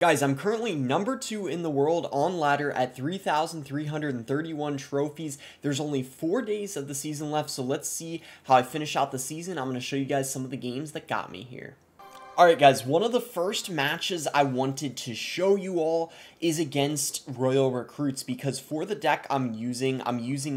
Guys, I'm currently number 2 in the world on ladder at 3,331 trophies. There's only 4 days of the season left, so let's see how I finish out the season. I'm going to show you guys some of the games that got me here. Alright guys, one of the first matches I wanted to show you all is against Royal Recruits, because for the deck I'm using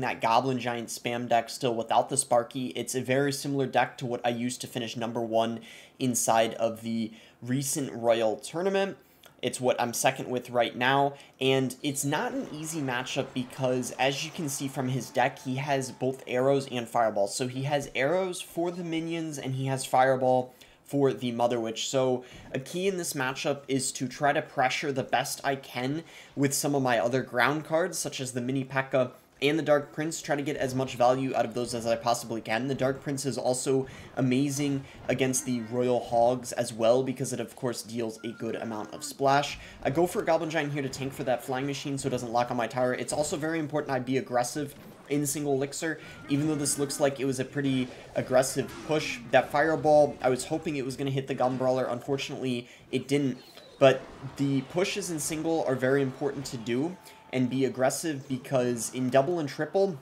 that Goblin Giant spam deck still without the Sparky. It's a very similar deck to what I used to finish number 1 inside of the recent Royal tournament. It's what I'm second with right now, and it's not an easy matchup because, as you can see from his deck, he has both arrows and fireballs. So he has arrows for the minions, and he has fireball for the Mother Witch. So a key in this matchup is to try to pressure the best I can with some of my other ground cards, such as the Mini P.E.K.K.A. and the Dark Prince, try to get as much value out of those as I possibly can. The Dark Prince is also amazing against the Royal Hogs as well, because it of course deals a good amount of splash. I go for a Goblin Giant here to tank for that Flying Machine so it doesn't lock on my tower. It's also very important I be aggressive in single elixir, even though this looks like it was a pretty aggressive push. That Fireball, I was hoping it was going to hit the Goblin Brawler. Unfortunately, it didn't. But the pushes in single are very important to do and be aggressive, because in double and triple,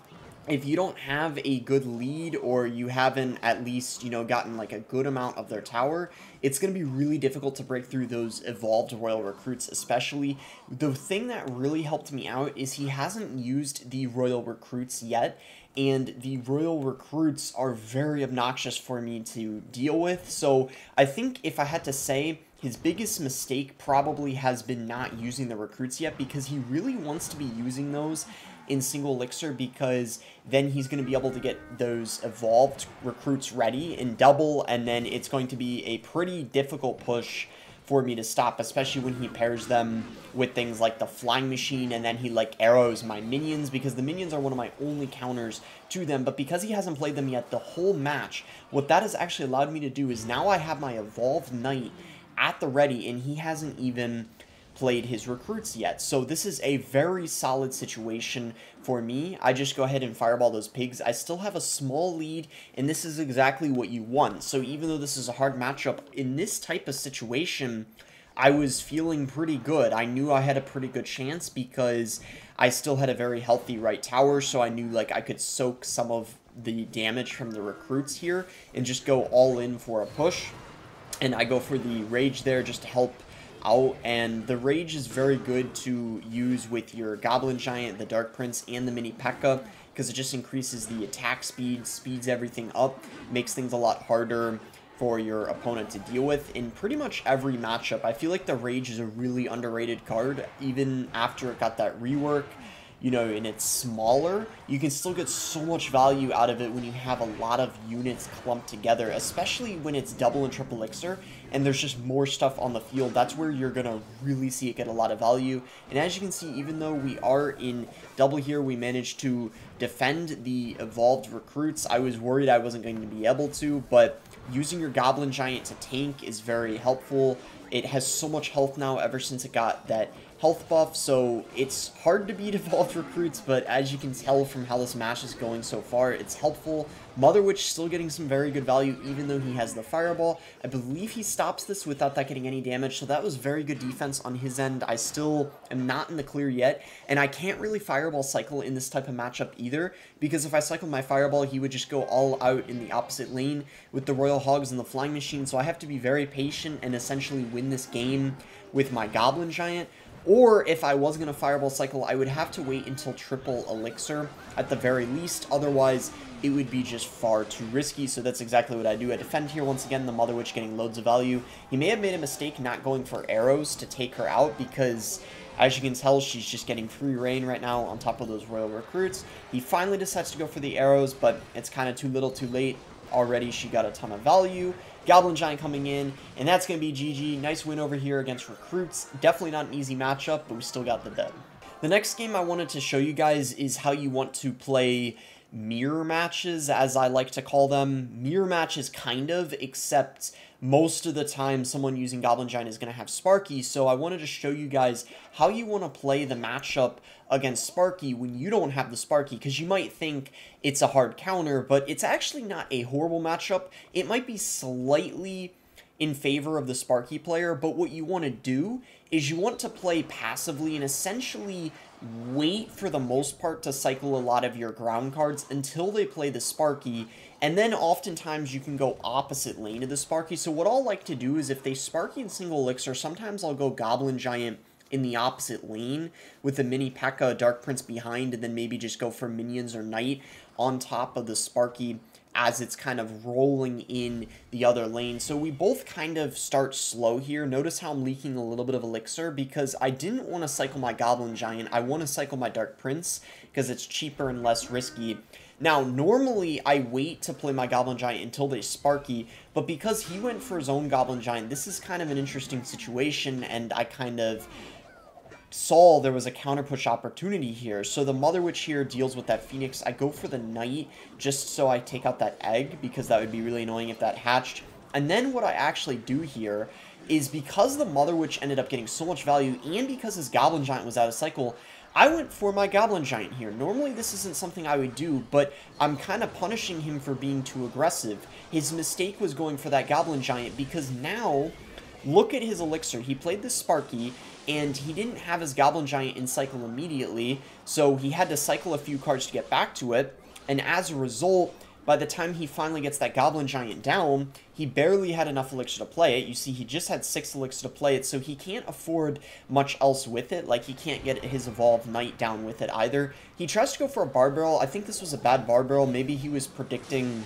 if you don't have a good lead, or you haven't at least, you know, gotten like a good amount of their tower, it's going to be really difficult to break through those evolved Royal Recruits especially. The thing that really helped me out is he hasn't used the Royal Recruits yet, and the Royal Recruits are very obnoxious for me to deal with. So I think if I had to say, his biggest mistake probably has been not using the recruits yet, because he really wants to be using those in single elixir, because then he's going to be able to get those evolved recruits ready in double, and then it's going to be a pretty difficult push for me to stop, especially when he pairs them with things like the Flying Machine, and then he like arrows my minions, because the minions are one of my only counters to them. But because he hasn't played them yet the whole match, what that has actually allowed me to do is now I have my evolved knight at the ready, and he hasn't even played his recruits yet. So this is a very solid situation for me. I just go ahead and fireball those pigs. I still have a small lead, and this is exactly what you want. So even though this is a hard matchup, in this type of situation, I was feeling pretty good. I knew I had a pretty good chance because I still had a very healthy right tower, so I knew like I could soak some of the damage from the recruits here and just go all in for a push. And I go for the Rage there just to help out, and the Rage is very good to use with your Goblin Giant, the Dark Prince, and the Mini P.E.K.K.A. because it just increases the attack speed, speeds everything up, makes things a lot harder for your opponent to deal with in pretty much every matchup. I feel like the Rage is a really underrated card, even after it got that rework. You know, and it's smaller, you can still get so much value out of it when you have a lot of units clumped together, especially when it's double and triple elixir and there's just more stuff on the field. That's where you're gonna really see it get a lot of value. And as you can see, even though we are in double here, we managed to defend the evolved recruits. I was worried I wasn't going to be able to, but using your Goblin Giant to tank is very helpful. It has so much health now ever since it got that health buff, so it's hard to beat evolved recruits, but as you can tell from how this match is going so far, it's helpful. Mother Witch still getting some very good value, even though he has the fireball. I believe he stops this without that getting any damage, so that was very good defense on his end. I still am not in the clear yet, and I can't really fireball cycle in this type of matchup either, because if I cycled my fireball, he would just go all out in the opposite lane with the Royal Hogs and the Flying Machine, so I have to be very patient and essentially win this game with my Goblin Giant. Or if I was going to fireball cycle, I would have to wait until triple elixir at the very least. Otherwise, it would be just far too risky. So that's exactly what I do. I defend here once again, the Mother Witch getting loads of value. He may have made a mistake not going for arrows to take her out, because as you can tell, she's just getting free reign right now on top of those Royal Recruits. He finally decides to go for the arrows, but it's kind of too little too late. Already she got a ton of value. Goblin Giant coming in, and that's going to be GG. Nice win over here against Recruits. Definitely not an easy matchup, but we still got the dub. The next game I wanted to show you guys is how you want to play mirror matches, as I like to call them. Mirror matches, kind of, except most of the time someone using Goblin Giant is going to have Sparky, so I wanted to show you guys how you want to play the matchup against Sparky when you don't have the Sparky, because you might think it's a hard counter, but it's actually not a horrible matchup. It might be slightly in favor of the Sparky player, but what you want to do is you want to play passively and essentially wait for the most part to cycle a lot of your ground cards until they play the Sparky, and then oftentimes you can go opposite lane to the Sparky. So what I'll like to do is if they Sparky in single elixir, sometimes I'll go Goblin Giant in the opposite lane with the mini P.E.K.K.A. Dark Prince behind, and then maybe just go for minions or Knight on top of the Sparky as it's kind of rolling in the other lane. So we both kind of start slow here. Notice how I'm leaking a little bit of elixir because I didn't want to cycle my Goblin Giant. I want to cycle my Dark Prince because it's cheaper and less risky. Now, normally I wait to play my Goblin Giant until they Sparky, but because he went for his own Goblin Giant, this is kind of an interesting situation, and I kind of saw there was a counter push opportunity here. So the Mother Witch here deals with that Phoenix. I go for the Knight just so I take out that egg because that would be really annoying if that hatched. And then what I actually do here is because the Mother Witch ended up getting so much value and because his Goblin Giant was out of cycle, I went for my Goblin Giant here. Normally this isn't something I would do, but I'm kind of punishing him for being too aggressive. His mistake was going for that Goblin Giant because now, look at his elixir. He played the Sparky, and he didn't have his Goblin Giant in cycle immediately, so he had to cycle a few cards to get back to it, and as a result, by the time he finally gets that Goblin Giant down, he barely had enough elixir to play it. You see, he just had 6 elixir to play it, so he can't afford much else with it. Like, he can't get his Evolved Knight down with it either. He tries to go for a Bar Barrel. I think this was a bad Bar Barrel. Maybe he was predicting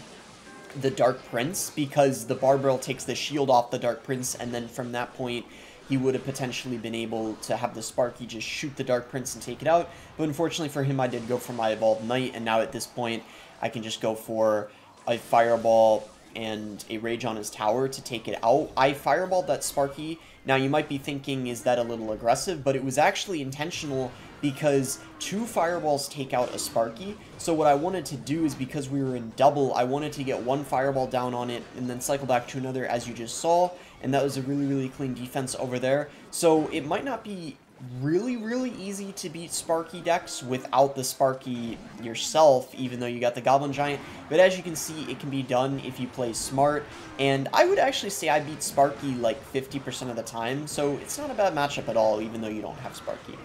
the Dark Prince, because the Bar Barrel takes the shield off the Dark Prince, and then from that point, he would have potentially been able to have the Sparky just shoot the Dark Prince and take it out. But unfortunately for him, I did go for my Evolved Knight, and now at this point, I can just go for a Fireball and a Rage on his tower to take it out. I Fireballed that Sparky. Now, you might be thinking, is that a little aggressive? But it was actually intentional because 2 Fireballs take out a Sparky. So what I wanted to do is, because we were in double, I wanted to get 1 Fireball down on it and then cycle back to another, as you just saw. And that was a really, really clean defense over there. So it might not be really, really easy to beat Sparky decks without the Sparky yourself, even though you got the Goblin Giant. But as you can see, it can be done if you play smart. And I would actually say I beat Sparky like 50% of the time. So it's not a bad matchup at all, even though you don't have Sparky.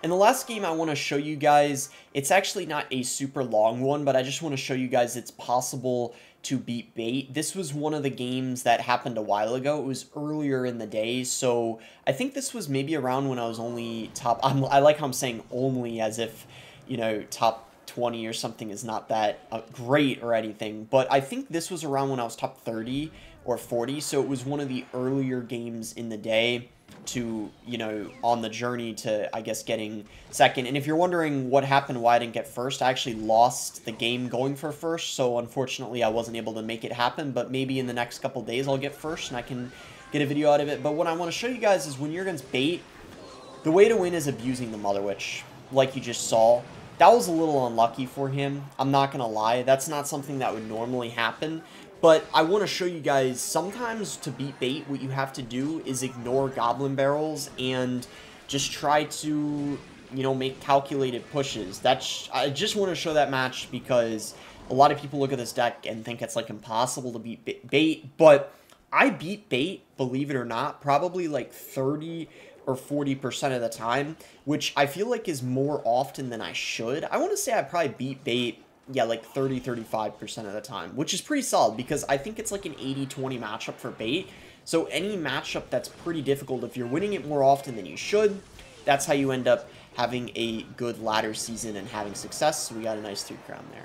And the last game I want to show you guys, it's actually not a super long one, but I just want to show you guys it's possible to beat Bait. This was one of the games that happened a while ago. It was earlier in the day, so I think this was maybe around when I was only top... I like how I'm saying only as if, you know, top 20 or something is not that great or anything, but I think this was around when I was top 30 or 40, so it was one of the earlier games in the day to, you know, on the journey to, I guess, getting second. And if you're wondering what happened, why I didn't get first, I actually lost the game going for first, so unfortunately I wasn't able to make it happen, but maybe in the next couple days I'll get first and I can get a video out of it. But what I want to show you guys is when you're against Bait, the way to win is abusing the Mother Witch, like you just saw. That was a little unlucky for him, I'm not going to lie. That's not something that would normally happen. But I want to show you guys, sometimes to beat Bait, what you have to do is ignore Goblin Barrels and just try to, you know, make calculated pushes. I just want to show that match because a lot of people look at this deck and think it's like impossible to beat Bait, but I beat Bait, believe it or not, probably like 30 or 40% of the time, which I feel like is more often than I should. I want to say I probably beat Bait, yeah, like 30-35% of the time, which is pretty solid because I think it's like an 80-20 matchup for Bait. So any matchup that's pretty difficult, if you're winning it more often than you should, that's how you end up having a good ladder season and having success. So we got a nice 3 crown there.